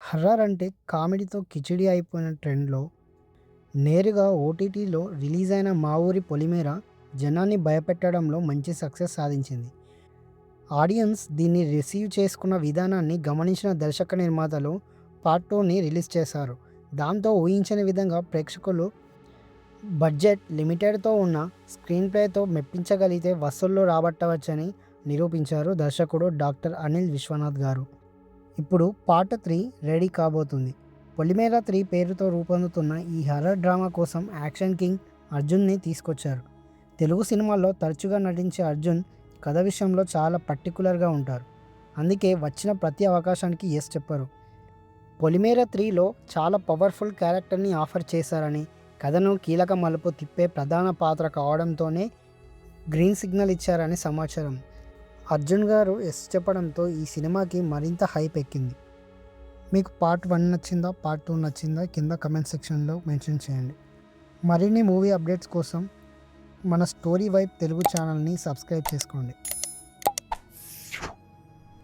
Horror అంటే కామెడీతో కిచిడి అయిపోయిన ట్రెండ్‌లో నేరుగా ఓటీటీలో రిలీజ్ అయిన 'మా ఊరి పొలిమేర' జనాన్ని భయపెట్టడంలో మంచి సక్సెస్ సాధించింది. ఆడియన్స్ దీన్ని రిసీవ్ చేసుకున్న విధానాన్ని గమనించిన దర్శక నిర్మాతలు పార్ట్ 2ని రిలీజ్ చేశారు. దాంతో ఊహించని విధంగా ప్రేక్షకులు బడ్జెట్ లిమిటెడ్‌తో ఉన్న స్క్రీన్ ప్లేతో మెప్పించగలిగితే వసూళ్లు రాబట్టవచ్చని నిరూపించారు దర్శకుడు డాక్టర్ అనిల్ విశ్వనాథ్ గారు. ఇప్పుడు పార్ట్ 3 రెడీ కాబోతుంది. 'పొలిమేర 3' పేరుతో రూపొందుతున్న ఈ హర్రర్ డ్రామా కోసం యాక్షన్ కింగ్ అర్జున్‌ని తీసుకొచ్చారు. తెలుగు సినిమాల్లో తరచుగా నటించే అర్జున్ కథ విషయంలో చాలా పర్టిక్యులర్‌గా ఉంటారు. అందుకే వచ్చిన ప్రతి అవకాశానికి యెస్ చెప్పరు. 'పొలిమేర 3'లో చాలా పవర్‌ఫుల్ క్యారెక్టర్‌ని ఆఫర్ చేశారని, కథను కీలక మలుపు తిప్పే ప్రధాన పాత్ర కావడంతోనే గ్రీన్ సిగ్నల్ ఇచ్చారని సమాచారం. అర్జున్ గారు యెస్ చెప్పడంతో ఈ సినిమాకి మరింత హైప్ ఎక్కింది. మీకు పార్ట్ 1 నచ్చిందా? పార్ట్ 2 నచ్చిందా? కింద కమెంట్ సెక్షన్‌లో మెన్షన్ చేయండి. మరిన్ని మూవీ అప్డేట్స్ కోసం మన స్టోరీ వైబ్ తెలుగు ఛానల్‌ని సబ్స్క్రైబ్ చేసుకోండి.